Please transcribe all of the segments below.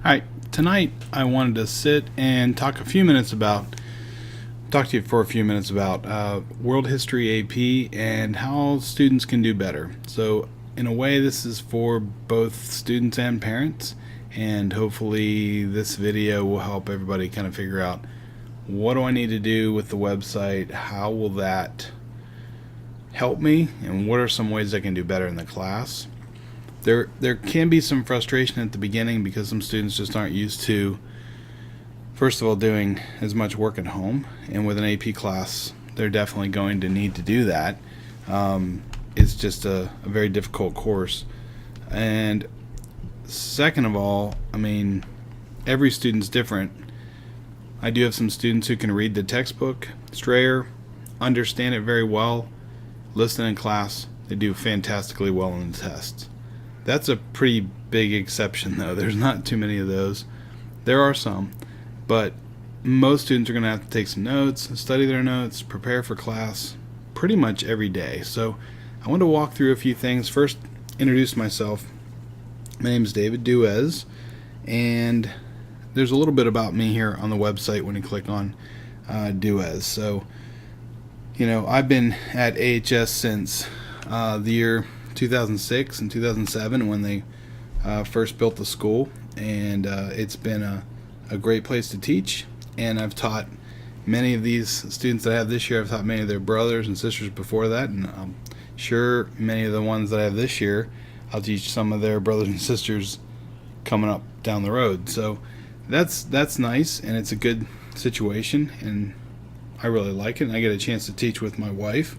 Hi, tonight I wanted to sit and talk to you for a few minutes about World History AP and how students can do better. So, in a way, this is for both students and parents, and hopefully, this video will help everybody kind of figure out what do I need to do with the website, how will that help me, and what are some ways I can do better in the class. There can be some frustration at the beginning because some students just aren't used to, first of all, doing as much work at home, and with an AP class they're definitely going to need to do that. It's just a very difficult course. And second of all, every student's different. I do have some students who can read the textbook strayer, understand it very well, listen in class, they do fantastically well in the tests. That's a pretty big exception, though. There's not too many of those. There are some, but most students are going to have to take some notes, study their notes, prepare for class pretty much every day. So I want to walk through a few things. First, introduce myself. My name is David Duez, and there's a little bit about me here on the website when you click on Duez. So, I've been at AHS since the year 2006 and 2007 when they first built the school, and it's been a great place to teach. And I've taught many of these students that I have this year. I've taught many of their brothers and sisters before that, and I'm sure many of the ones that I have this year I'll teach some of their brothers and sisters coming up down the road. So that's nice, and it's a good situation, and I really like it. And I get a chance to teach with my wife,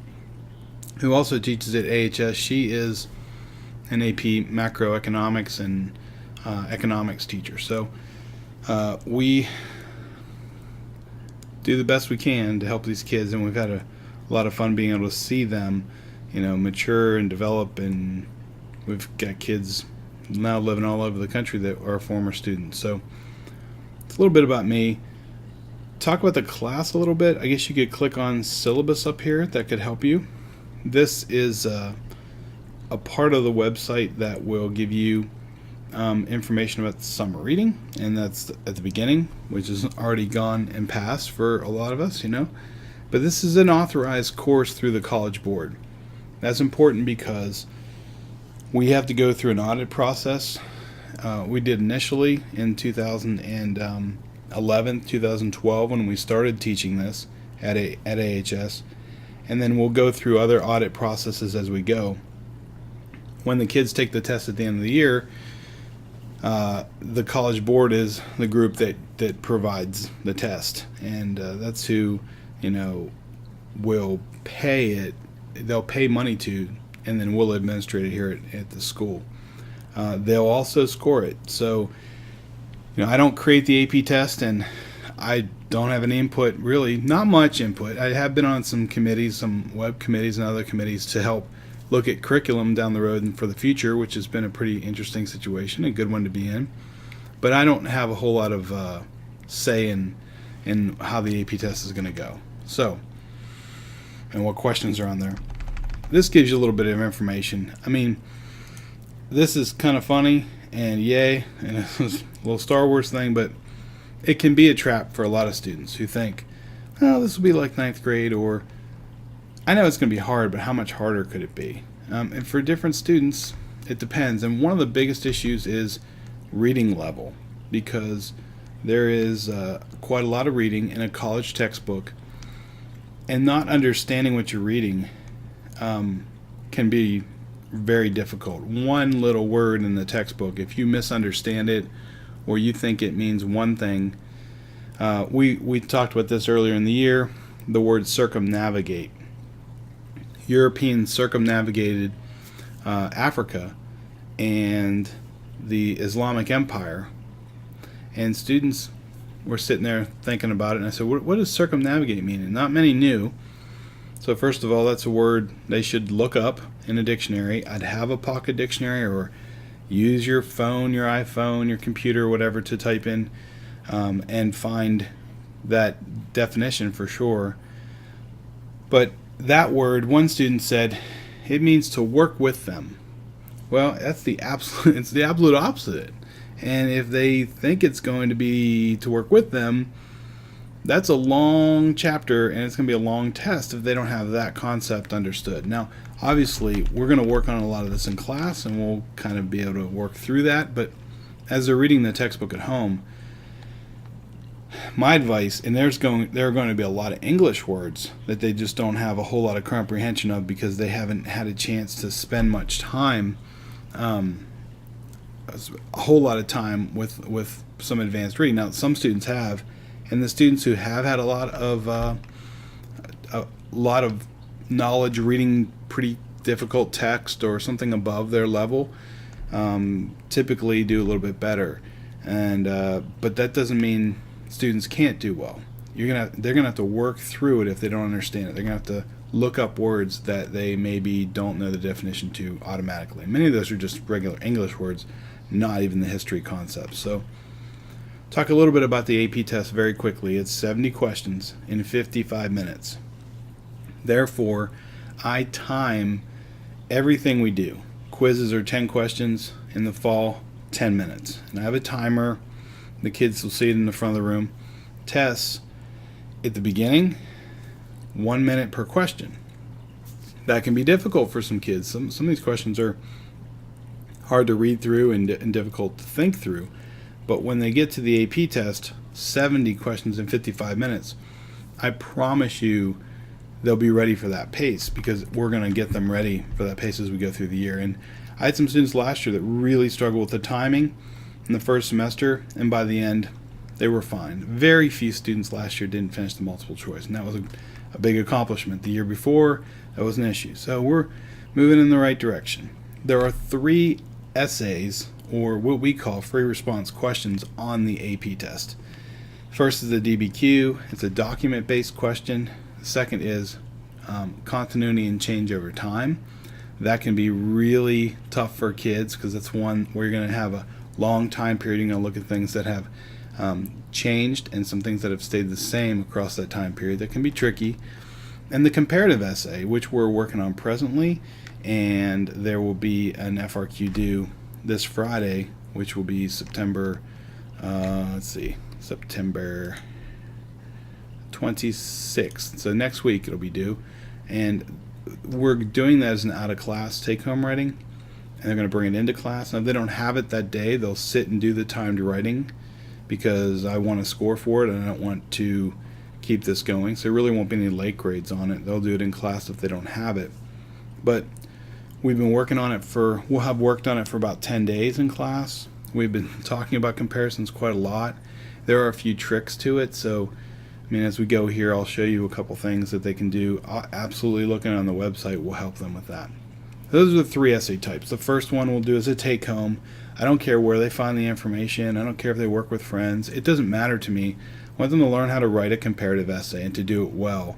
who also teaches at AHS. She is an AP macroeconomics and economics teacher. So we do the best we can to help these kids, and we've had a lot of fun being able to see them, mature and develop. And we've got kids now living all over the country that are former students. So it's a little bit about me. Talk about the class a little bit. I guess you could click on Syllabus up here. That could help you. This is a part of the website that will give you information about the summer reading, and that's at the beginning, which is already gone and passed for a lot of us, But this is an authorized course through the College Board. That's important because we have to go through an audit process. We did initially in 2011, 2012 when we started teaching this at AHS. And then we'll go through other audit processes as we go. When the kids take the test at the end of the year, the College Board is the group that provides the test, and that's who will pay it. They'll pay money to, and then we'll administrate it here at the school. They'll also score it. So I don't create the AP test, and I don't have any input, really, not much input. I have been on some committees, some web committees and other committees to help look at curriculum down the road and for the future, which has been a pretty interesting situation, a good one to be in. But I don't have a whole lot of say in how the AP test is going to go. So, and what questions are on there. This gives you a little bit of information. This is kind of funny, and yay, and it's a little Star Wars thing, but it can be a trap for a lot of students who think, oh, this will be like ninth grade, or I know it's going to be hard, but how much harder could it be? And for different students, it depends. And one of the biggest issues is reading level, because there is quite a lot of reading in a college textbook, and not understanding what you're reading can be very difficult. One little word in the textbook, if you misunderstand it, or you think it means one thing. We talked about this earlier in the year, the word circumnavigate. Europeans circumnavigated Africa and the Islamic Empire, and students were sitting there thinking about it, and I said, what does circumnavigate mean? And not many knew. So first of all, that's a word they should look up in a dictionary. I'd have a pocket dictionary, or use your phone, your iPhone, your computer, whatever, to type in and find that definition for sure. But that word, one student said, it means to work with them. Well, it's the absolute opposite. And if they think it's going to be to work with them, that's a long chapter, and it's going to be a long test if they don't have that concept understood. Now, obviously, we're going to work on a lot of this in class, and we'll kind of be able to work through that. But as they're reading the textbook at home, my advice, and there are going to be a lot of English words that they just don't have a whole lot of comprehension of because they haven't had a chance to spend much time, a whole lot of time with some advanced reading. Now, some students have, and the students who have had a lot of knowledge reading pretty difficult text or something above their level, typically do a little bit better. And but that doesn't mean students can't do well. They're gonna have to work through it if they don't understand it. They're gonna have to look up words that they maybe don't know the definition to automatically. Many of those are just regular English words, not even the history concepts. So talk a little bit about the AP test very quickly. It's 70 questions in 55 minutes. Therefore, I time everything we do. Quizzes are 10 questions. In the fall, 10 minutes. And I have a timer. The kids will see it in the front of the room. Tests at the beginning, 1 minute per question. That can be difficult for some kids. Some of these questions are hard to read through and difficult to think through. But when they get to the AP test, 70 questions in 55 minutes, I promise you they'll be ready for that pace because we're going to get them ready for that pace as we go through the year. And I had some students last year that really struggled with the timing in the first semester, and by the end, they were fine. Very few students last year didn't finish the multiple choice, and that was a big accomplishment. The year before, that was an issue. So we're moving in the right direction. There are 3 essays, or what we call free response questions, on the AP test. First is the DBQ. It's a document-based question. The second is continuity and change over time. That can be really tough for kids because it's one where you're going to have a long time period. You're going to look at things that have changed and some things that have stayed the same across that time period. That can be tricky. And the comparative essay, which we're working on presently, and there will be an FRQ due this Friday, which will be September 26th. So next week it'll be due. And we're doing that as an out-of-class take-home writing. And they're going to bring it into class. Now, if they don't have it that day, they'll sit and do the timed writing because I want to score for it and I don't want to keep this going. So there really won't be any late grades on it. They'll do it in class if they don't have it. But we've been working on it we'll have worked on it for about 10 days in class. We've been talking about comparisons quite a lot. There are a few tricks to it. So, I mean, as we go here, I'll show you a couple things that they can do. Absolutely looking on the website will help them with that. Those are the 3 essay types. The first one we'll do is a take-home. I don't care where they find the information. I don't care if they work with friends. It doesn't matter to me. I want them to learn how to write a comparative essay and to do it well.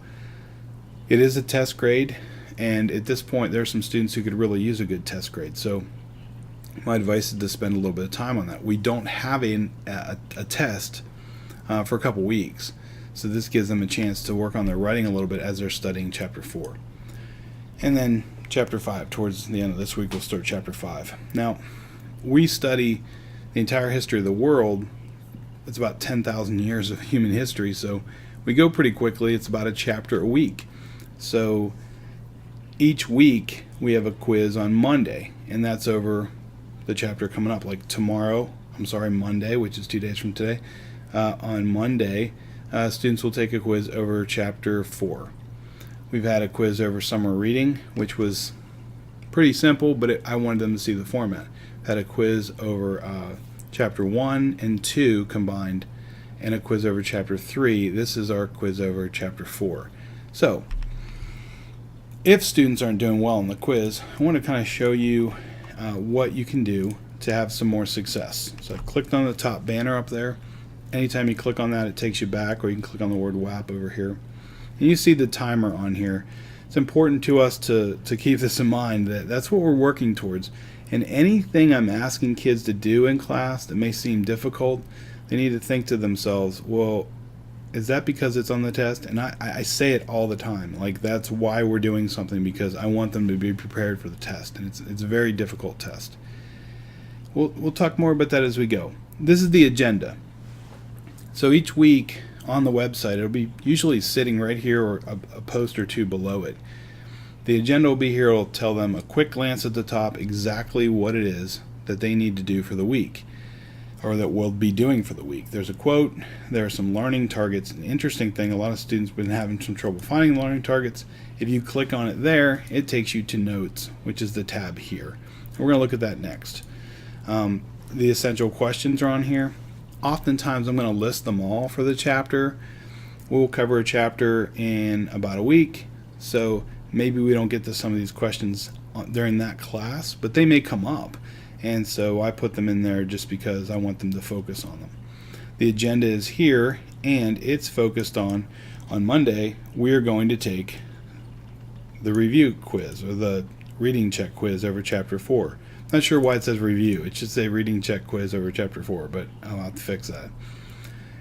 It is a test grade, and at this point, there are some students who could really use a good test grade. So my advice is to spend a little bit of time on that. We don't have a test for a couple weeks, so this gives them a chance to work on their writing a little bit as they're studying Chapter 4. And then Chapter 5, towards the end of this week, we'll start Chapter 5. Now, we study the entire history of the world. It's about 10,000 years of human history, so we go pretty quickly. It's about a chapter a week. So each week, we have a quiz on Monday, and that's over the chapter coming up. Like Monday, which is 2 days from today. On Monday, students will take a quiz over Chapter 4. We've had a quiz over summer reading, which was pretty simple, but I wanted them to see the format. Had a quiz over Chapter 1 and 2 combined, and a quiz over Chapter 3. This is our quiz over Chapter 4. So, if students aren't doing well in the quiz, I want to kind of show you what you can do to have some more success. So I clicked on the top banner up there. Anytime you click on that, it takes you back, or you can click on the word WHAP over here. And you see the timer on here. It's important to us to keep this in mind, that that's what we're working towards. And anything I'm asking kids to do in class that may seem difficult, they need to think to themselves, well, is that because it's on the test? And I say it all the time. Like, that's why we're doing something, because I want them to be prepared for the test. And it's a very difficult test. we'll talk more about that as we go. This is the agenda. So each week on the website, it'll be usually sitting right here or a post or two below it. The agenda will be here. It'll tell them a quick glance at the top exactly what it is that they need to do for the week, or that we'll be doing for the week. There's a quote, there are some learning targets. An interesting thing, a lot of students have been having some trouble finding learning targets. If you click on it there, it takes you to notes, which is the tab here. We're going to look at that next. The essential questions are on here. Oftentimes I'm going to list them all for the chapter. We'll cover a chapter in about a week, so maybe we don't get to some of these questions during that class, but they may come up. And so I put them in there just because I want them to focus on them. The agenda is here, and it's focused on Monday, we're going to take the review quiz, or the reading check quiz over chapter 4. Not sure why it says review. It should say reading check quiz over chapter 4, but I'll have to fix that.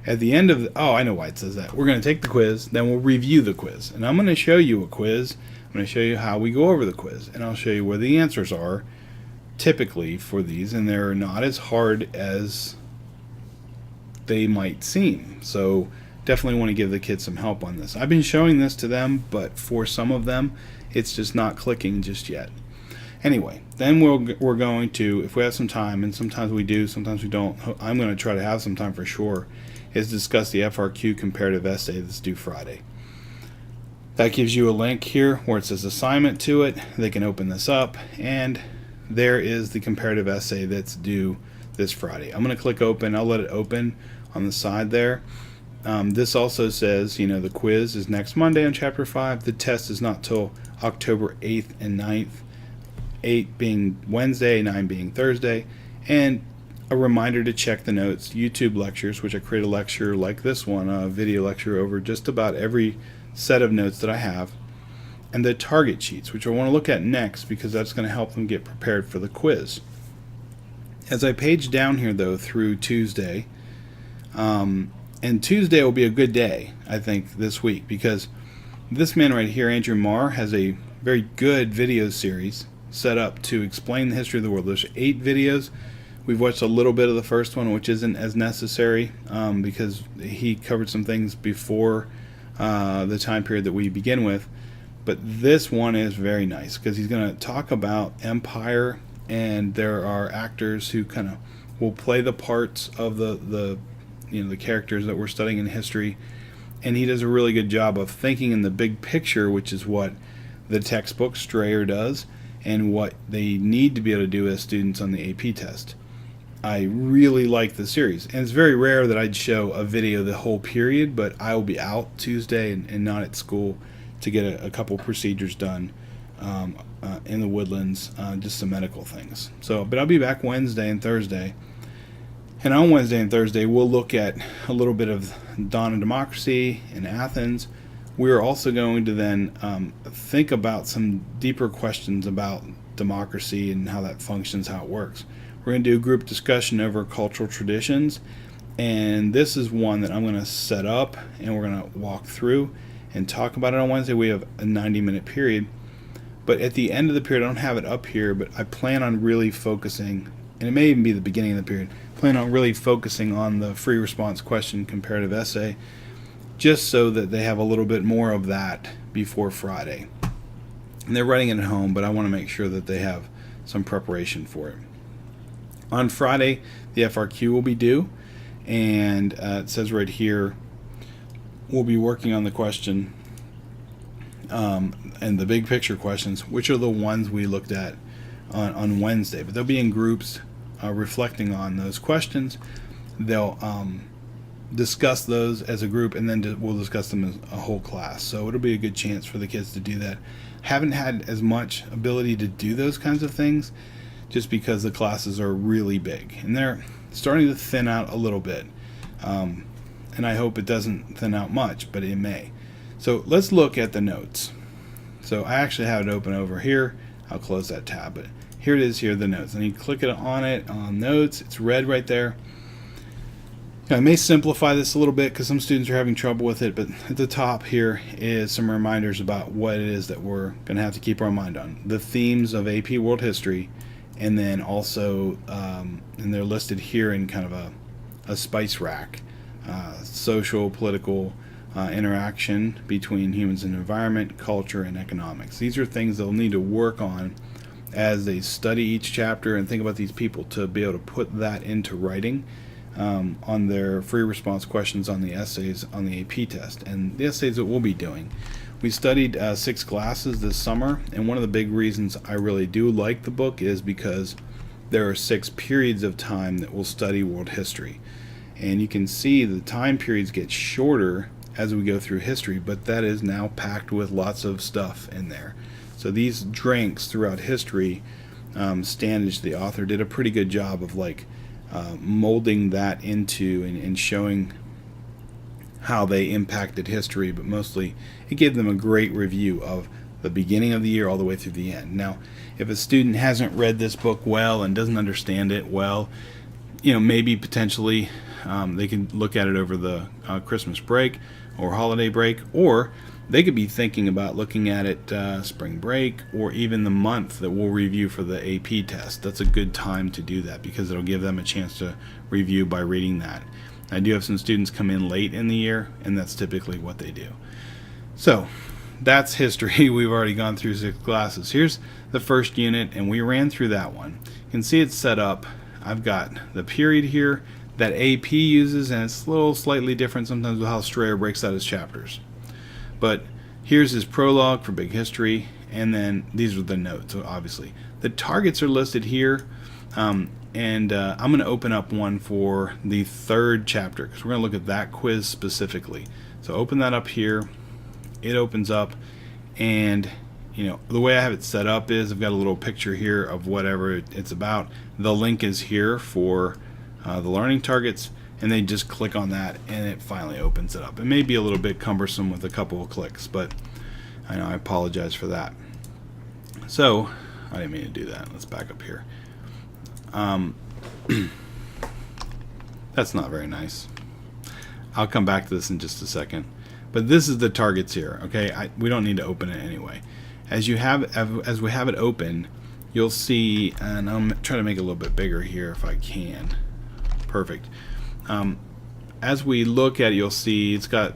At the end of I know why it says that. We're going to take the quiz, then we'll review the quiz. And I'm going to show you a quiz. I'm going to show you how we go over the quiz, and I'll show you where the answers are typically for these, and they're not as hard as they might seem. So definitely want to give the kids some help on this. I've been showing this to them, but for some of them it's just not clicking just yet. Anyway, then we're going to, if we have some time, and sometimes we do, sometimes we don't, I'm going to try to have some time for sure, is discuss the FRQ comparative essay that's due Friday. That gives you a link here where it says assignment to it. They can open this up, and there is the comparative essay that's due this Friday. I'm going to click open. I'll let it open on the side there. This also says, the quiz is next Monday on chapter 5. The test is not till October 8th and 9th, 8 being Wednesday, 9 being Thursday, and a reminder to check the notes. YouTube lectures, which I create a lecture like this one, a video lecture over just about every set of notes that I have, and the target sheets, which I want to look at next because that's going to help them get prepared for the quiz. As I page down here though through Tuesday, and Tuesday will be a good day, I think, this week, because this man right here, Andrew Marr, has a very good video series set up to explain the history of the world. There's 8 videos. We've watched a little bit of the first one, which isn't as necessary because he covered some things before the time period that we begin with. But this one is very nice because he's going to talk about empire, and there are actors who kind of will play the parts of the characters that we're studying in history, and he does a really good job of thinking in the big picture, which is what the textbook Strayer does and what they need to be able to do as students on the AP test. I really like the series, and it's very rare that I'd show a video the whole period, but I will be out Tuesday and not at school to get a couple procedures done in the Woodlands, just some medical things. But I'll be back Wednesday and Thursday, and on Wednesday and Thursday we'll look at a little bit of Dawn of Democracy in Athens. We're also going to then think about some deeper questions about democracy and how that functions, how it works. We're going to do a group discussion over cultural traditions, and this is one that I'm going to set up and we're going to walk through and talk about it on Wednesday. We have a 90-minute period, but at the end of the period, I don't have it up here, but I plan on really focusing, and it may even be the beginning of the period, plan on really focusing on the free response question comparative essay, just so that they have a little bit more of that before Friday. And they're writing it at home, but I want to make sure that they have some preparation for it. On Friday, the FRQ will be due, and it says right here, we'll be working on the question and the big picture questions, which are the ones we looked at on Wednesday. But they'll be in groups reflecting on those questions. They'll discuss those as a group, and then we'll discuss them as a whole class. So it'll be a good chance for the kids to do that. Haven't had as much ability to do those kinds of things just because the classes are really big, and they're starting to thin out a little bit. And I hope it doesn't thin out much, but it may. So let's look at the notes. So I actually have it open over here. I'll close that tab, but here it is, here are the notes. And you click it on notes, it's red right there. Now, I may simplify this a little bit because some students are having trouble with it, but at the top here is some reminders about what it is that we're going to have to keep our mind on. The themes of AP World History and then also, and they're listed here in kind of a spice rack. Social, political interaction between humans and environment, culture, and economics. These are things they'll need to work on as they study each chapter and think about these people to be able to put that into writing on their free response questions on the essays on the AP test. And the essays that we'll be doing. We studied 6 classes this summer, and one of the big reasons I really do like the book is because there are 6 periods of time that we'll study world history. And you can see the time periods get shorter as we go through history, but that is now packed with lots of stuff in there. So these drinks throughout history, Standish, the author, did a pretty good job of molding that into and showing how they impacted history, but mostly it gave them a great review of the beginning of the year all the way through the end. Now, if a student hasn't read this book well and doesn't understand it well, maybe potentially they can look at it over the Christmas break or holiday break, or they could be thinking about looking at it spring break, or even the month that we'll review for the AP test. That's a good time to do that because it'll give them a chance to review by reading that. I do have some students come in late in the year, and that's typically what they do. So that's history. We've already gone through 6 classes. Here's the first unit, and we ran through that one. You can see it's set up. I've got the period here that AP uses, and it's a little slightly different sometimes with how Strayer breaks out his chapters. But here's his prologue for big history, and then these are the notes, obviously. The targets are listed here, and I'm going to open up one for the 3rd chapter because we're going to look at that quiz specifically. So open that up here. It opens up, and the way I have it set up is I've got a little picture here of whatever it's about. The link is here for the learning targets, and they just click on that and it finally opens it up. It may be a little bit cumbersome with a couple of clicks, but I know I apologize for that. So I didn't mean to do that. Let's back up here. That's not very nice. I'll come back to this in just a second, but this is the targets here. Okay, we don't need to open it anyway. As we have it open, you'll see, and I'm trying to make it a little bit bigger here if I can. Perfect. As we look at it, you'll see it's got,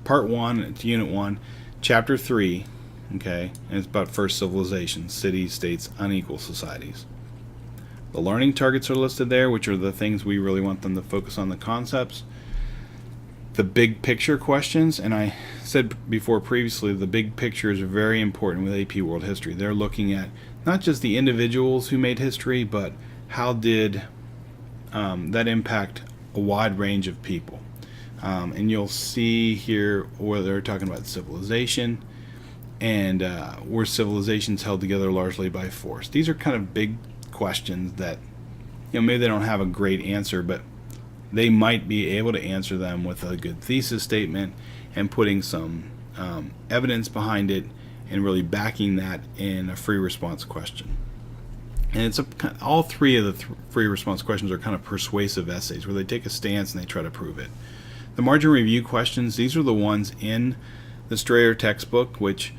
part 1, it's unit 1, chapter 3, okay, and it's about first civilization, cities, states, unequal societies. The learning targets are listed there, which are the things we really want them to focus on, the concepts. The big picture questions, and I said before previously, the big picture is very important with AP World History. They're looking at not just the individuals who made history, but how did that impact a wide range of people. And you'll see here where they're talking about civilization, and were civilizations held together largely by force. These are kind of big questions that maybe they don't have a great answer, but they might be able to answer them with a good thesis statement and putting some evidence behind it and really backing that in a free response question. And it's all 3 of the free response questions are kind of persuasive essays where they take a stance and they try to prove it. The margin review questions, these are the ones in the Strayer textbook, which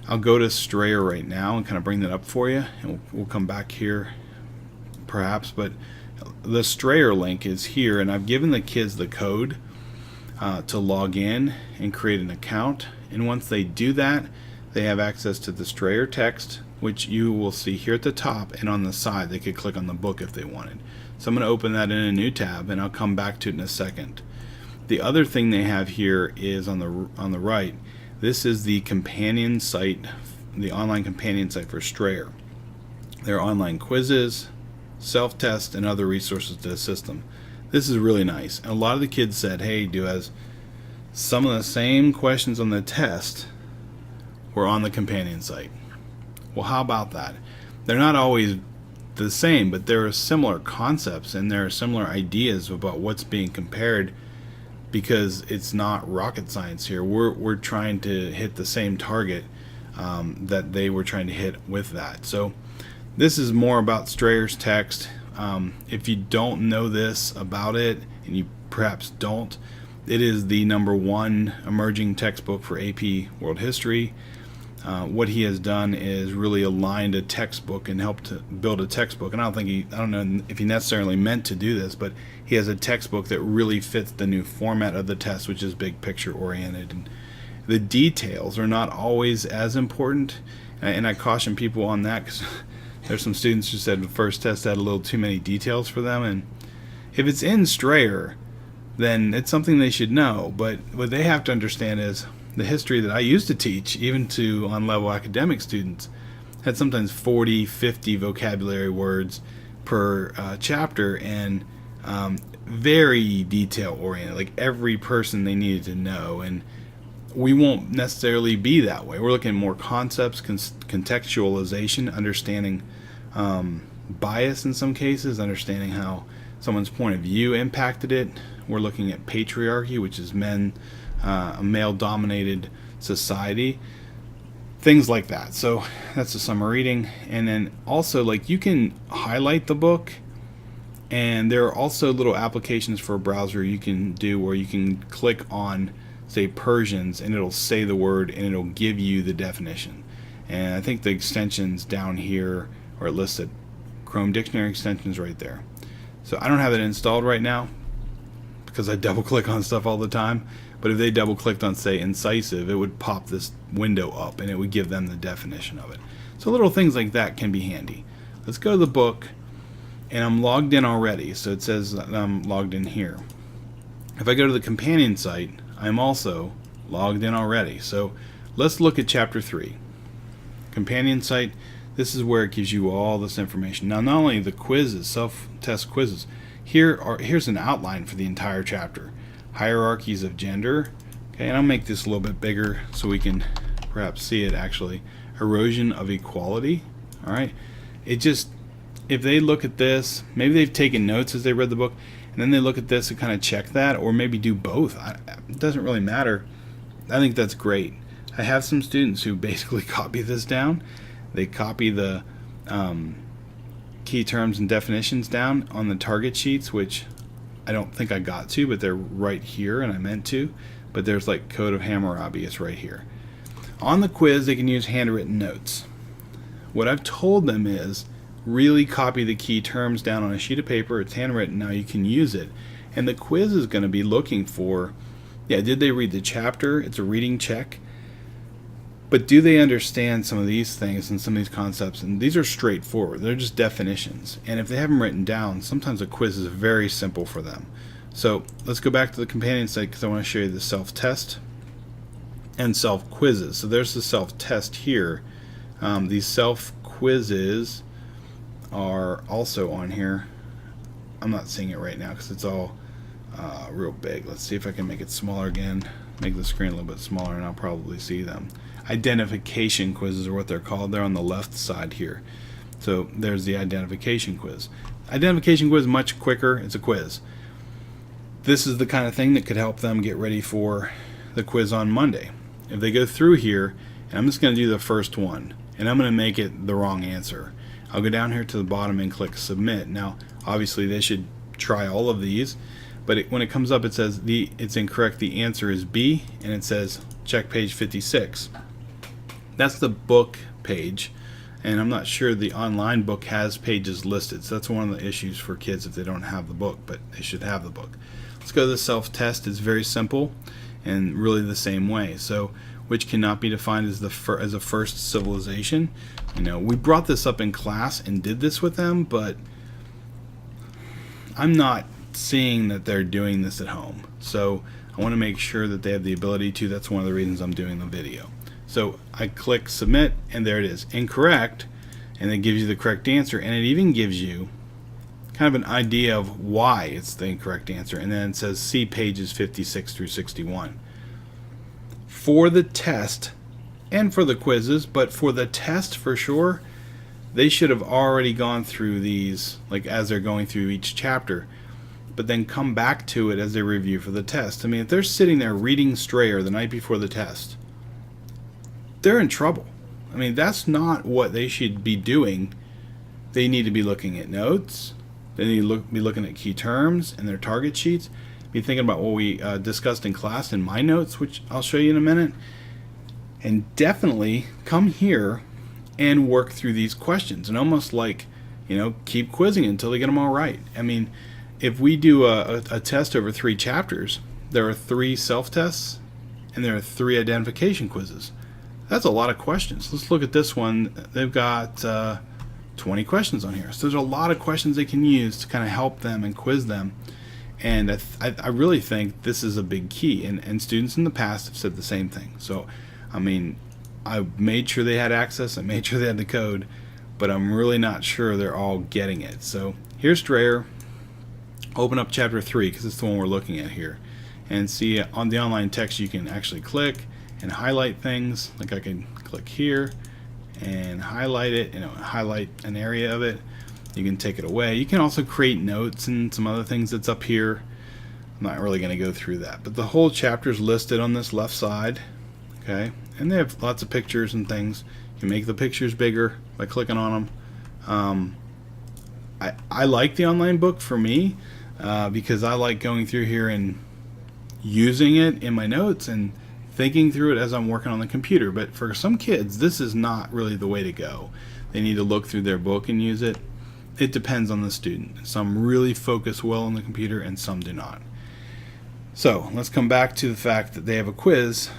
I'll go to Strayer right now and kind of bring that up for you, and we'll come back here perhaps, but the Strayer link is here, and I've given the kids the code to log in and create an account, and once they do that, they have access to the Strayer text, which you will see here at the top, and on the side they could click on the book if they wanted. So I'm going to open that in a new tab, and I'll come back to it in a second. The other thing they have here is on the right. This is the companion site, the online companion site for Strayer. There are online quizzes, self-test, and other resources to assist them. This is really nice. And a lot of the kids said, hey, Duez, some of the same questions on the test were on the companion site. Well, how about that? They're not always the same, but there are similar concepts and there are similar ideas about what's being compared, because it's not rocket science here. We're trying to hit the same target that they were trying to hit with that. So this is more about Strayer's text. If you don't know this about it, and you perhaps don't, it is the #1 emerging textbook for AP World History. what he has done is really aligned a textbook and helped to build a textbook. And I don't know if he necessarily meant to do this, but he has a textbook that really fits the new format of the test, which is big picture oriented. And the details are not always as important, and I caution people on that, because there's some students who said the first test had a little too many details for them, and if it's in Strayer, then it's something they should know. But what they have to understand is the history that I used to teach, even to on-level academic students, had sometimes 40, 50 vocabulary words per chapter, and very detail-oriented, like every person they needed to know. And we won't necessarily be that way. We're looking at more concepts, contextualization, understanding bias in some cases, understanding how someone's point of view impacted it. We're looking at patriarchy, which is a male-dominated society, things like that. So that's the summer reading. And then also, like, you can highlight the book, and there are also little applications for a browser you can do where you can click on, say, Persians, and it'll say the word and it'll give you the definition. And I think the extensions down here are listed. Chrome Dictionary extensions right there. So I don't have it installed right now because I double click on stuff all the time. But if they double clicked on, say, incisive, it would pop this window up and it would give them the definition of it. So little things like that can be handy. Let's go to the book, and I'm logged in already, so it says that I'm logged in here. If I go to the companion site, I'm also logged in already. So let's look at chapter 3. Companion site, this is where it gives you all this information. Now, not only the quizzes, self-test quizzes, here's an outline for the entire chapter. Hierarchies of gender. Okay, and I'll make this a little bit bigger so we can perhaps see it actually. Erosion of equality. All right. If they look at this, maybe they've taken notes as they read the book, and then they look at this and kind of check that, or maybe do both. It doesn't really matter. I think that's great. I have some students who basically copy this down. They copy the key terms and definitions down on the target sheets, which I don't think I got to, but they're right here, and I meant to. But there's like Code of Hammurabi is right here. On the quiz, they can use handwritten notes. What I've told them is really copy the key terms down on a sheet of paper. It's handwritten. Now you can use it. And the quiz is going to be looking for, did they read the chapter? It's a reading check. But do they understand some of these things and some of these concepts? And these are straightforward. They're just definitions. And if they have them written down, sometimes a quiz is very simple for them. So let's go back to the companion site because I want to show you the self-test and self-quizzes. So there's the self-test here. These self-quizzes are also on here. I'm not seeing it right now because it's all real big. Let's see if I can make it smaller again. Make the screen a little bit smaller and I'll probably see them. Identification quizzes are what they're called. They're on the left side here. So there's the identification quiz. Identification quiz is much quicker. It's a quiz. This is the kind of thing that could help them get ready for the quiz on Monday. If they go through here, and I'm just going to do the first one, and I'm going to make it the wrong answer. I'll go down here to the bottom and click submit. Now, obviously, they should try all of these, but when it comes up, it says it's incorrect. The answer is B, and it says check page 56. That's the book page, and I'm not sure the online book has pages listed, so that's one of the issues for kids if they don't have the book, but they should have the book. Let's go to the self-test. It's very simple and really the same way. So, which cannot be defined as as a first civilization. We brought this up in class and did this with them, but I'm not seeing that they're doing this at home. So I want to make sure that they have the ability to. That's one of the reasons I'm doing the video. So I click submit, and there it is, incorrect, and it gives you the correct answer, and it even gives you kind of an idea of why it's the incorrect answer, and then it says see pages 56 through 61. For the test and for the quizzes, but for the test for sure, they should have already gone through these, like as they're going through each chapter, but then come back to it as they review for the test. I mean, if they're sitting there reading Strayer the night before the test, they're in trouble. I mean, that's not what they should be doing. They need to be looking at notes. They need to be looking at key terms and their target sheets. Be thinking about what we discussed in class in my notes, which I'll show you in a minute. And definitely come here and work through these questions, and almost like, keep quizzing until they get them all right. I mean, if we do a test over 3 chapters, there are 3 self-tests and there are 3 identification quizzes. That's a lot of questions. Let's look at this one. They've got 20 questions on here. So there's a lot of questions they can use to kind of help them and quiz them. And I really think this is a big key. And students in the past have said the same thing. So, I mean, I made sure they had access. I made sure they had the code. But I'm really not sure they're all getting it. So here's Strayer. Open up chapter 3 because it's the one we're looking at here. And see on the online text you can actually click and highlight things. Like I can click here and highlight it, highlight an area of it. You can take it away. You can also create notes and some other things that's up here. I'm not really going to go through that, but the whole chapter is listed on this left side. Okay, and they have lots of pictures and things. You can make the pictures bigger by clicking on them. I like the online book for me because I like going through here and using it in my notes and thinking through it as I'm working on the computer. But for some kids, this is not really the way to go. They need to look through their book and use it. It depends on the student. Some really focus well on the computer and some do not. So let's come back to the fact that they have a quiz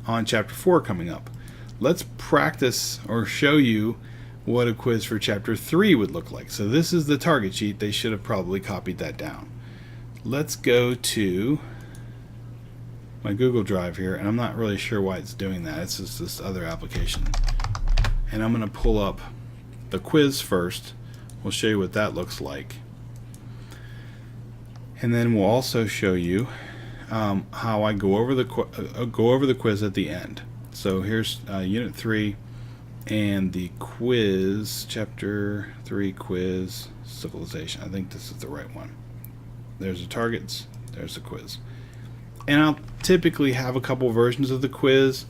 on chapter 4 coming up. Let's practice or show you what a quiz for chapter 3 would look like. So this is the target sheet. They should have probably copied that down. Let's go to my Google Drive here, and I'm not really sure why it's doing that. It's just this other application. And I'm going to pull up the quiz first. We'll show you what that looks like. And then we'll also show you how I go over the quiz at the end. So here's Unit 3 and the quiz, Chapter 3 quiz, Civilization. I think this is the right one. There's the targets, there's the quiz. And I'll typically have a couple versions of the quiz.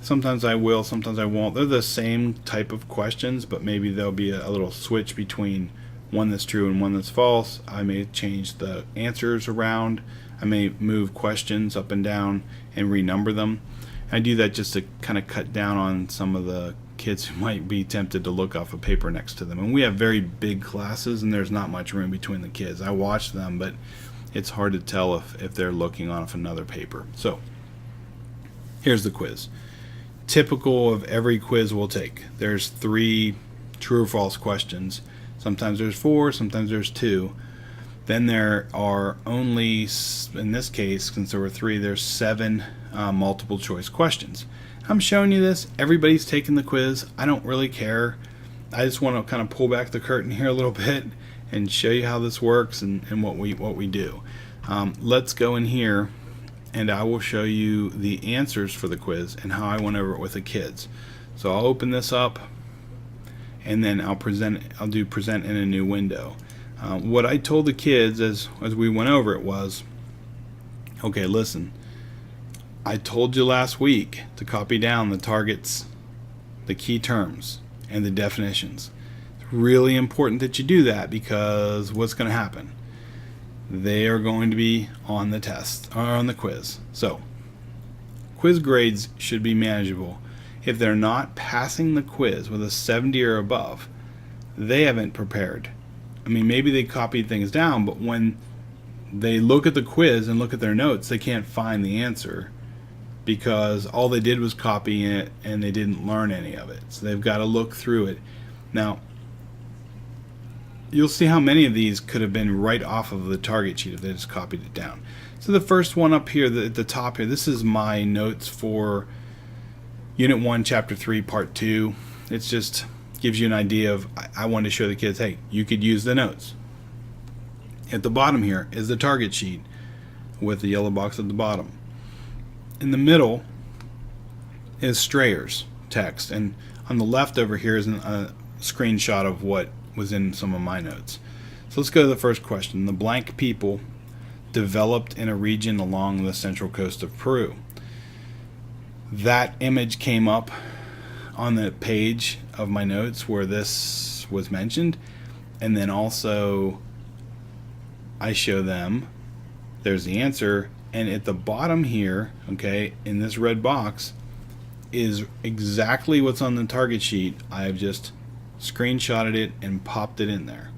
Sometimes I will, sometimes I won't. They're the same type of questions, but maybe there'll be a little switch between one that's true and one that's false. I may change the answers around. I may move questions up and down and renumber them. I do that just to kind of cut down on some of the kids who might be tempted to look off a paper next to them. And we have very big classes and there's not much room between the kids. I watch them, but it's hard to tell if they're looking off another paper. So here's the quiz. Typical of every quiz we'll take. There's 3 true or false questions. Sometimes there's 4, sometimes there's 2. Then there are only, in this case, since there were 3, there's 7 multiple choice questions. I'm showing you this. Everybody's taking the quiz. I don't really care. I just want to kind of pull back the curtain here a little bit and show you how this works and what we do. Let's go in here and I will show you the answers for the quiz and how I went over it with the kids. So I'll open this up and then I'll do present in a new window. What I told the kids as we went over it was, okay, listen, I told you last week to copy down the targets, the key terms, and the definitions. It's really important that you do that because what's going to happen? They are going to be on the test or on the quiz. So quiz grades should be manageable. If they're not passing the quiz with a 70 or above, they haven't prepared. I mean, maybe they copied things down, but when they look at the quiz and look at their notes, they can't find the answer because all they did was copy it and they didn't learn any of it. So they've got to look through it. Now, you'll see how many of these could have been right off of the target sheet if they just copied it down. So the first one up here, at the top here, this is my notes for Unit 1, Chapter 3, Part 2. It's just gives you an idea of, I wanted to show the kids, hey, you could use the notes. At the bottom here is the target sheet with the yellow box at the bottom. In the middle is Strayer's text, and on the left over here is a screenshot of what was in some of my notes. So let's go to the first question. The blank people developed in a region along the central coast of Peru. That image came up on the page of my notes where this was mentioned, and then also I show them there's the answer, and at the bottom here, okay, in this red box, is exactly what's on the target sheet. I've just screenshotted it and popped it in there.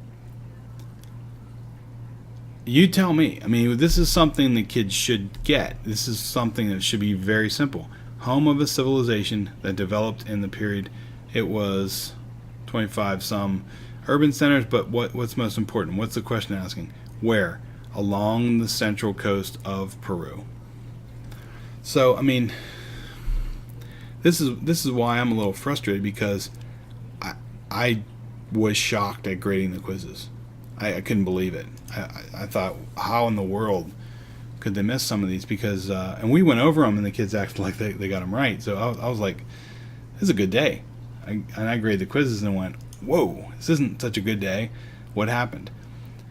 You tell me. I mean, this is something the kids should get. This is something that should be very simple. Home of a civilization that developed in the period. It was 25 some urban centers, but what's most important? What's the question asking? Where? Along the central coast of Peru. So, I mean, this is why I'm a little frustrated, because I was shocked at grading the quizzes. I couldn't believe it. I thought, how in the world could they miss some of these? Because and we went over them, and the kids acted like they got them right. So I was like, this is a good day. And I graded the quizzes and went, whoa, this isn't such a good day. What happened?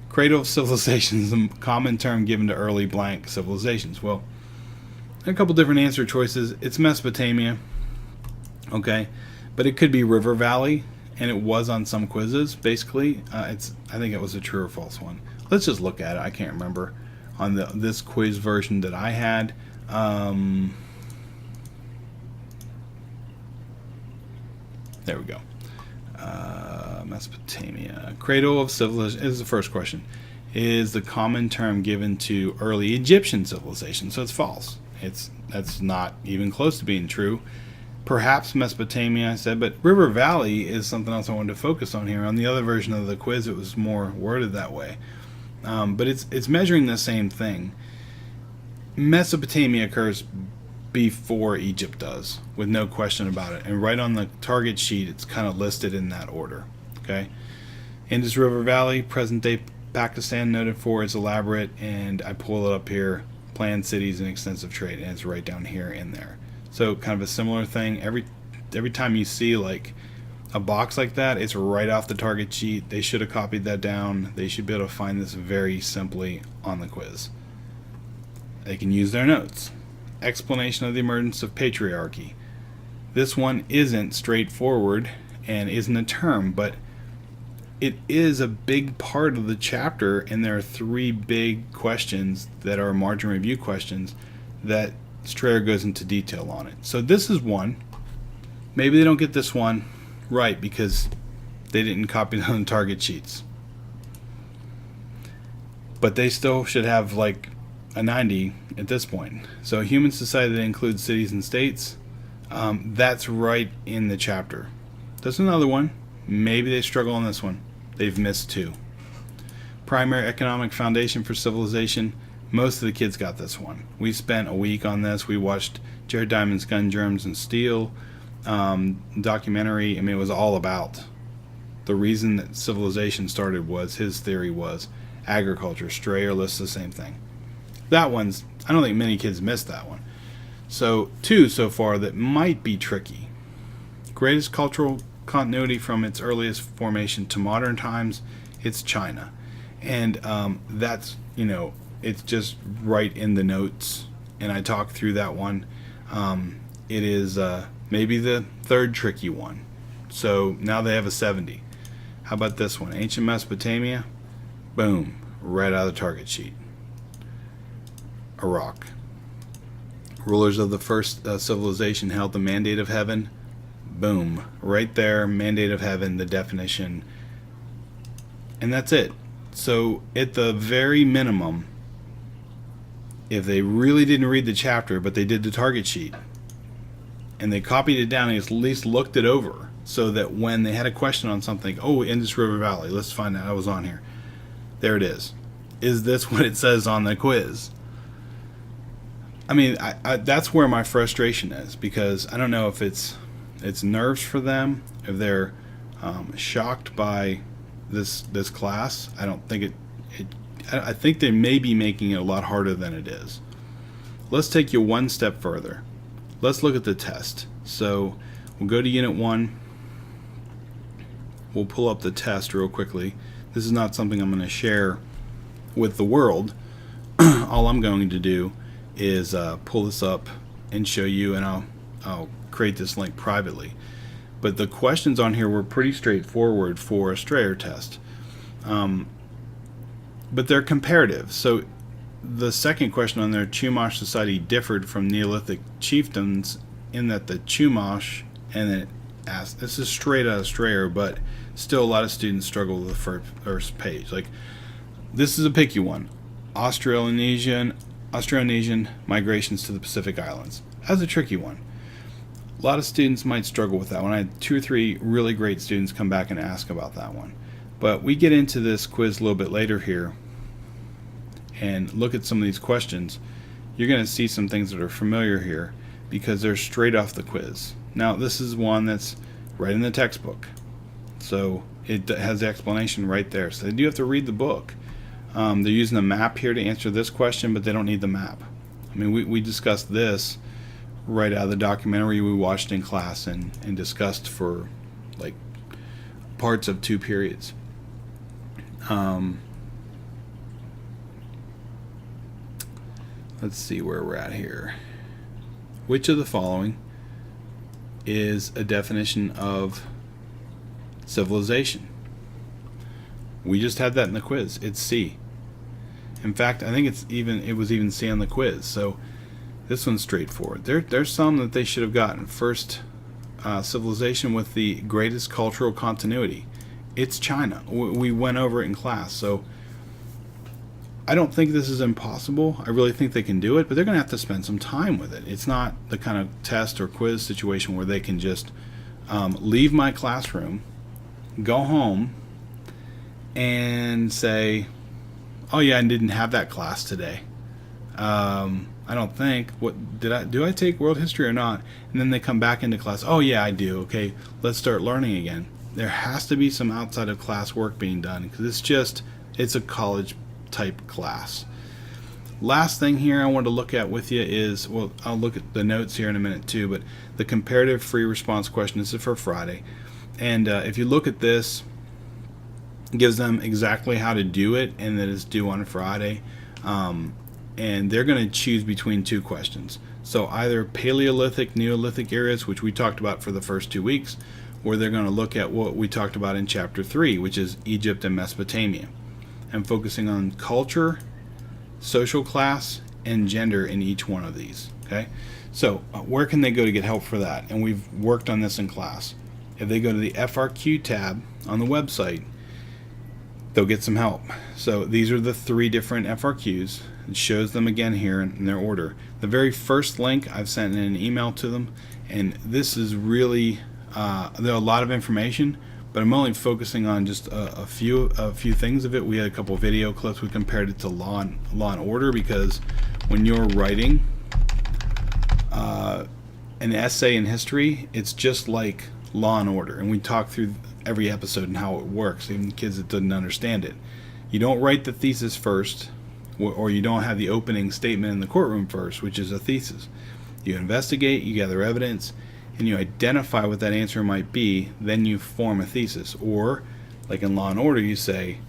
Cradle of civilizations, a common term given to early blank civilizations. Well, a couple different answer choices. It's Mesopotamia, okay, but it could be River Valley, and it was on some quizzes. Basically, I think it was a true or false one. Let's just look at it. I can't remember on this quiz version that I had. There we go. Mesopotamia, cradle of civilization is the first question. Is the common term given to early Egyptian civilization? So it's false. That's not even close to being true. Perhaps Mesopotamia, I said, but River Valley is something else I wanted to focus on here. On the other version of the quiz, it was more worded that way. But it's measuring the same thing. Mesopotamia occurs before Egypt does, with no question about it. And right on the target sheet, it's kind of listed in that order. Okay, Indus River Valley, present-day Pakistan, noted for its elaborate, and I pull it up here, planned cities and extensive trade, and it's right down here in there. So kind of a similar thing. Every time you see like a box like that, it's right off the target sheet. They should have copied that down. They should be able to find this very simply on the quiz. They can use their notes. Explanation of the emergence of patriarchy. This one isn't straightforward and isn't a term, but it is a big part of the chapter, and there are 3 big questions that are margin review questions that Strayer goes into detail on it. So this is one. Maybe they don't get this one right because they didn't copy it on the target sheets. But they still should have like a 90 at this point. So human society that includes cities and states, that's right in the chapter. There's another one. Maybe they struggle on this one. They've missed 2. Primary economic foundation for civilization. Most of the kids got this one. We spent a week on this. We watched Jared Diamond's Gun, Germs, and Steel documentary. I mean, it was all about the reason that civilization started was, his theory was, agriculture. Strayer lists the same thing. That one's, I don't think many kids missed that one. So 2 so far that might be tricky. Greatest cultural continuity from its earliest formation to modern times, it's China. And that's, it's just right in the notes, and I talked through that one. It is maybe the 3rd tricky one. So now they have a 70. How about this one? Ancient Mesopotamia, boom, right out of the target sheet. Iraq. Rulers of the first civilization held the mandate of heaven. Boom, right there, mandate of heaven, the definition. And that's it. So at the very minimum, if they really didn't read the chapter, but they did the target sheet, and they copied it down and at least looked it over, so that when they had a question on something, oh, Indus River Valley, let's find out, I was on here. There it is. Is this what it says on the quiz? I mean, I that's where my frustration is, because I don't know if it's nerves for them, if they're shocked by this class. I don't think I think they may be making it a lot harder than it is. Let's take you one step further. Let's look at the test. So we'll go to Unit 1. We'll pull up the test real quickly. This is not something I'm going to share with the world. All I'm going to do is pull this up and show you, and I'll create this link privately. But the questions on here were pretty straightforward for a Strayer test. But they're comparative. So the second question on there, Chumash society differed from Neolithic chiefdoms in that the Chumash, and then it asks, this is straight out of Strayer, but still a lot of students struggle with the first page. Like, this is a picky one. Austronesian migrations to the Pacific Islands. That's a tricky one. A lot of students might struggle with that one. I had 2 or 3 really great students come back and ask about that one. But we get into this quiz a little bit later here and look at some of these questions. You're going to see some things that are familiar here because they're straight off the quiz. Now, this is one that's right in the textbook. So it has the explanation right there. So they do have to read the book. They're using a map here to answer this question, but they don't need the map. I mean, we discussed this right out of the documentary we watched in class and discussed for like parts of 2 periods. Let's see where we're at here. Which of the following is a definition of civilization? We just had that in the quiz. It's C. In fact, I think it was even C on the quiz. So this one's straightforward. There's some that they should have gotten. First, civilization with the greatest cultural continuity. It's China. We went over it in class. So I don't think this is impossible. I really think they can do it, but they're going to have to spend some time with it. It's not the kind of test or quiz situation where they can just leave my classroom, go home, and say, oh yeah, I didn't have that class today. I don't think. Do I take world history or not? And then they come back into class. Oh yeah, I do. Okay, let's start learning again. There has to be some outside of class work being done because it's a college type class. Last thing here I want to look at with you is, well, I'll look at the notes here in a minute too, but the comparative free response question. This is for Friday, and if you look at this, it gives them exactly how to do it, and that it's due on Friday. And they're going to choose between 2 questions. So either Paleolithic, Neolithic eras, which we talked about for the first 2 weeks, or they're going to look at what we talked about in Chapter 3, which is Egypt and Mesopotamia, and focusing on culture, social class, and gender in each one of these. Okay, so where can they go to get help for that? And we've worked on this in class. If they go to the FRQ tab on the website, they'll get some help. So these are the 3 different FRQs. It shows them again here in their order. The very first link I've sent in an email to them, and this is really there are a lot of information, but I'm only focusing on just a few things of it. We had a couple video clips. We compared it to Law and Order, because when you're writing an essay in history, it's just like Law and Order, and we talk through every episode and how it works, even kids that didn't understand it. You don't write the thesis first, or you don't have the opening statement in the courtroom first, which is a thesis. You investigate, you gather evidence, and you identify what that answer might be, then you form a thesis. Or, like in Law and Order, you say,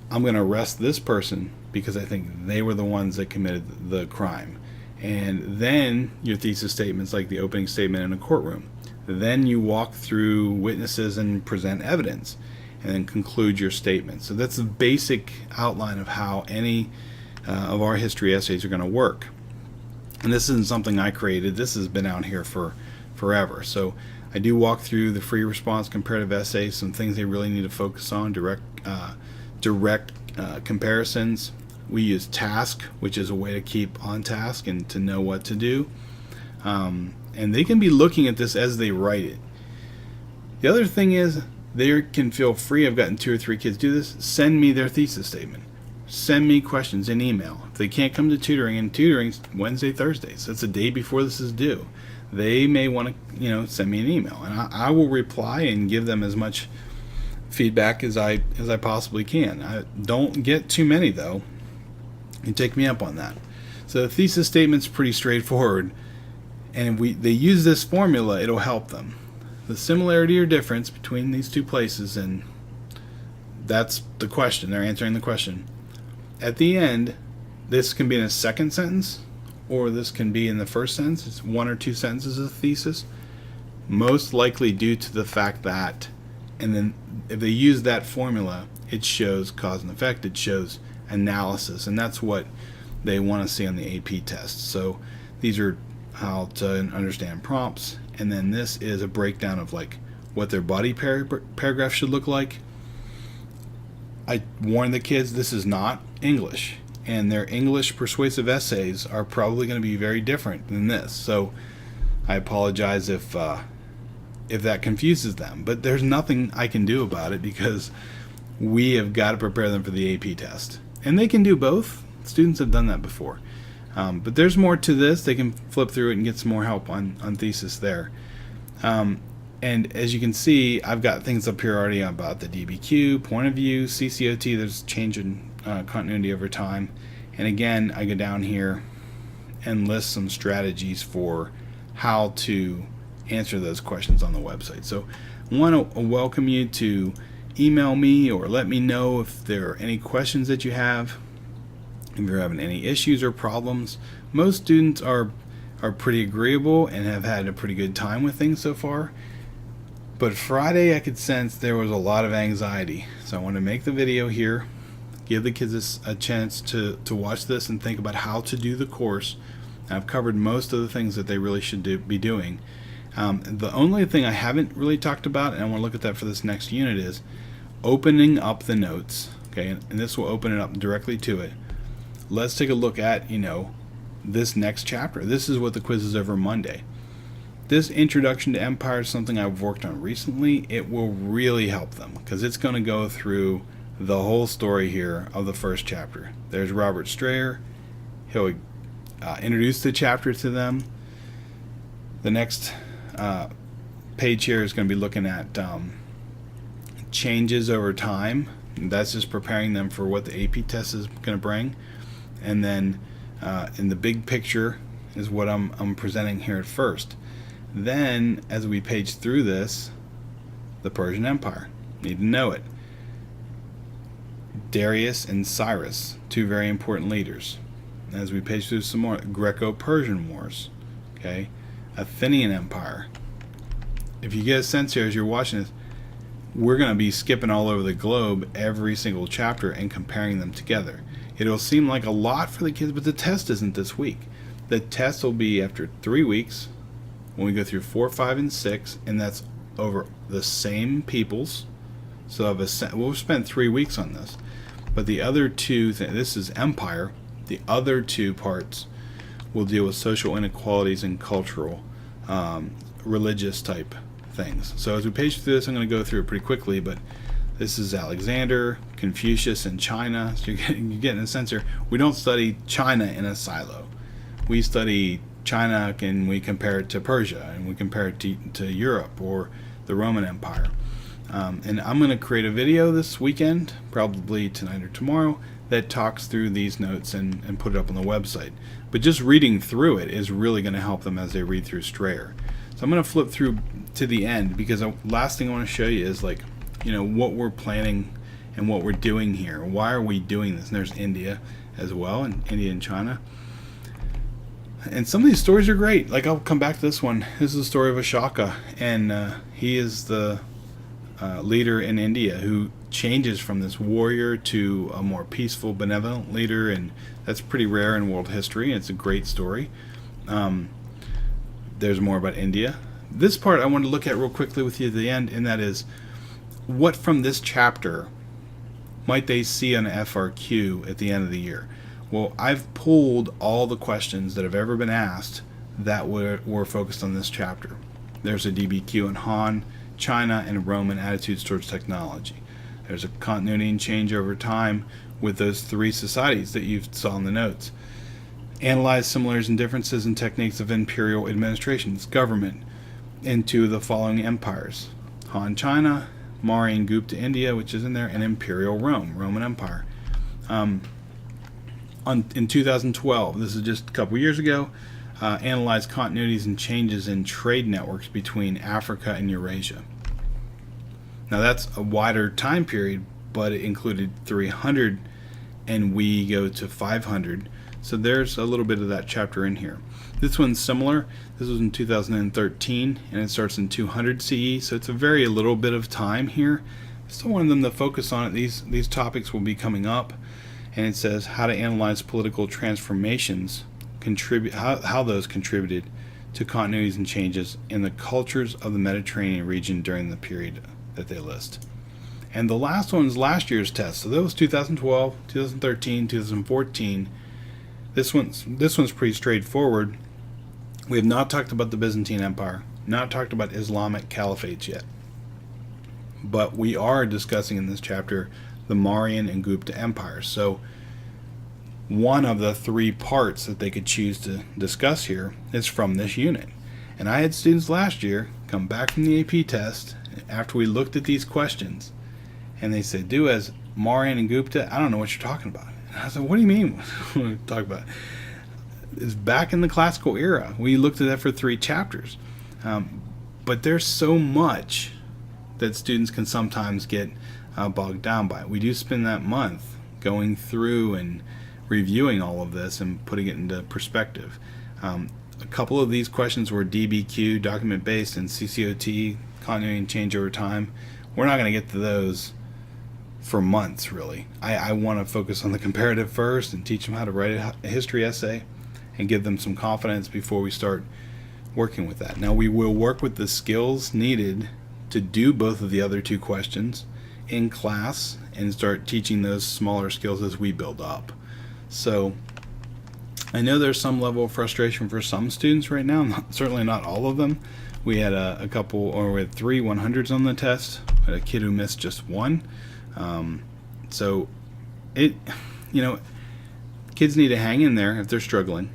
I'm going to arrest this person because I think they were the ones that committed the crime. And then your thesis statement's like the opening statement in a courtroom. Then you walk through witnesses and present evidence, and then conclude your statement. So that's the basic outline of how any of our history essays are going to work. And this isn't something I created. This has been out here for forever. So I do walk through the free response comparative essays, some things they really need to focus on, direct comparisons. We use task, which is a way to keep on task and to know what to do. And they can be looking at this as they write it. The other thing is, they can feel free. I've gotten 2 or 3 kids do this. Send me their thesis statement. Send me questions in email. If they can't come to tutoring, and tutoring's Wednesday, Thursdays, that's the day before this is due, they may want to, send me an email, and I will reply and give them as much feedback as I possibly can. Don't get too many though. You take me up on that. So the thesis statement's pretty straightforward, and they use this formula, it'll help them. The similarity or difference between these 2 places, and that's the question. They're answering the question. At the end, this can be in a second sentence, or this can be in the first sentence. It's 1 or 2 sentences of the thesis, most likely due to the fact that, and then if they use that formula, it shows cause and effect, it shows analysis, and that's what they want to see on the AP test. So these are how to understand prompts, and then this is a breakdown of like what their body paragraph should look like. I warn the kids this is not English, and their English persuasive essays are probably going to be very different than this. So I apologize if that confuses them, but there's nothing I can do about it because we have got to prepare them for the AP test, and they can do both. Students have done that before, but there's more to this. They can flip through it and get some more help on thesis there. And as you can see, I've got things up here already about the DBQ, point of view, CCOT. There's change in continuity over time. And again, I go down here and list some strategies for how to answer those questions on the website. So I want to welcome you to email me or let me know if there are any questions that you have, if you're having any issues or problems. Most students are pretty agreeable and have had a pretty good time with things so far. But Friday, I could sense there was a lot of anxiety. So I want to make the video here, give the kids a chance to watch this and think about how to do the course. I've covered most of the things that they really should be doing. The only thing I haven't really talked about, and I want to look at that for this next unit, is opening up the notes. Okay, and this will open it up directly to it. Let's take a look at, this next chapter. This is what the quiz is over Monday. This introduction to empire is something I've worked on recently. It will really help them because it's going to go through the whole story here of the first chapter. There's Robert Strayer. He'll introduce the chapter to them. The next page here is going to be looking at changes over time. That's just preparing them for what the AP test is going to bring. And then in the big picture is what I'm presenting here at first. Then, as we page through this, the Persian Empire. Need to know it. Darius and Cyrus, two very important leaders. As we page through some more, Greco-Persian Wars. Okay, Athenian Empire. If you get a sense here as you're watching this, we're going to be skipping all over the globe every single chapter and comparing them together. It'll seem like a lot for the kids, but the test isn't this week. The test will be after 3 weeks, when we go through 4, 5, and 6, and that's over the same peoples. So we'll spend 3 weeks on this. But the other two, this is empire. The other two parts will deal with social inequalities and cultural, religious type things. So as we page through this, I'm going to go through it pretty quickly, but this is Alexander, Confucius, and China. So you're getting a sense here. We don't study China in a silo. We study China and we compare it to Persia, and we compare it to Europe or the Roman Empire. And I'm going to create a video this weekend, probably tonight or tomorrow, that talks through these notes and put it up on the website. But just reading through it is really going to help them as they read through Strayer. So I'm going to flip through to the end because the last thing I want to show you is what we're planning and what we're doing here. Why are we doing this? And there's India as well, and India and China. And some of these stories are great. Like, I'll come back to this one. This is the story of Ashoka, and he is the leader in India who changes from this warrior to a more peaceful, benevolent leader, and that's pretty rare in world history. It's a great story. There's more about India. This part I want to look at real quickly with you at the end, and that is, what from this chapter might they see on an FRQ at the end of the year? Well, I've pulled all the questions that have ever been asked that were focused on this chapter. There's a DBQ on Han, China, and Roman attitudes towards technology. There's a continuity and change over time with those 3 societies that you saw in the notes. Analyze similarities and differences in techniques of imperial administrations, government, into the following empires. Han, China, Maurya and Gupta, India, which is in there, and Imperial Rome, Roman Empire. In 2012, this is just a couple years ago, analyzed continuities and changes in trade networks between Africa and Eurasia. Now that's a wider time period, but it included 300 and we go to 500. So there's a little bit of that chapter in here. This one's similar. This was in 2013 and it starts in 200 CE, so it's a very little bit of time here. I still wanted them to focus on it. These topics will be coming up, and it says how to analyze political transformations how those contributed to continuities and changes in the cultures of the Mediterranean region during the period that they list. And the last one is last year's test. So that was 2012, 2013, 2014. This one's pretty straightforward. We have not talked about the Byzantine Empire, not talked about Islamic caliphates yet. But we are discussing in this chapter the Mauryan and Gupta empires. So one of the three parts that they could choose to discuss here is from this unit. And I had students last year come back from the AP test after we looked at these questions, and they said, Duez, Mauryan and Gupta, I don't know what you're talking about. And I said, what do you mean? What are you talking about? It's back in the classical era. We looked at that for 3 chapters. But there's so much that students can sometimes get bogged down by. We do spend that month going through and reviewing all of this and putting it into perspective. A couple of these questions were DBQ, document based, and CCOT, continuity and change over time. We're not going to get to those for months, really. I want to focus on the comparative first and teach them how to write a history essay and give them some confidence before we start working with that. Now, we will work with the skills needed to do both of the other 2 questions in class and start teaching those smaller skills as we build up. So I know there's some level of frustration for some students right now, certainly not all of them. We had a couple, or we had 3 100s on the test. We had a kid who missed just 1. So kids need to hang in there if they're struggling.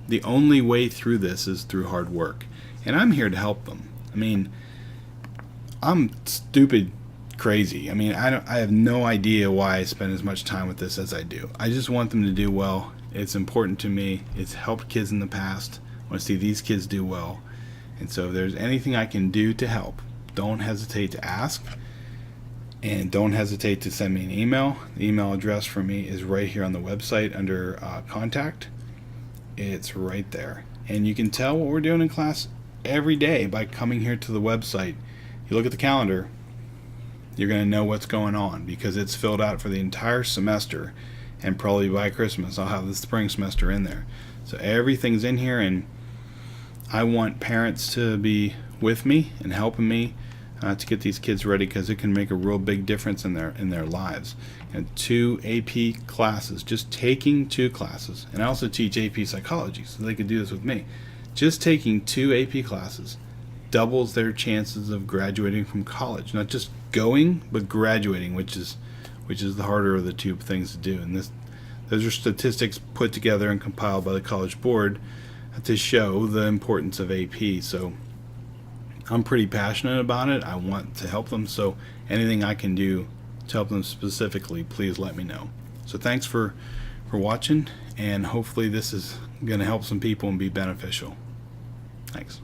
The only way through this is through hard work, and I'm here to help them. I mean, I'm stupid crazy. I mean, I have no idea why I spend as much time with this as I do. I just want them to do well. It's important to me. It's helped kids in the past. I want to see these kids do well. And so if there's anything I can do to help, don't hesitate to ask, and don't hesitate to send me an email. The email address for me is right here on the website under contact. It's right there. And you can tell what we're doing in class every day by coming here to the website. You look at the calendar, you're going to know what's going on because it's filled out for the entire semester, and probably by Christmas I'll have the spring semester in there. So everything's in here, and I want parents to be with me and helping me to get these kids ready, because it can make a real big difference in their lives. And 2 AP classes, just taking 2 classes, and I also teach AP psychology, so they could do this with me. Just taking 2 AP classes doubles their chances of graduating from college. Not just going, but graduating, which is the harder of the 2 things to do. And those are statistics put together and compiled by the College Board to show the importance of AP. So I'm pretty passionate about it. I want to help them, so anything I can do to help them specifically, please let me know. So thanks for watching, and hopefully this is going to help some people and be beneficial. Thanks.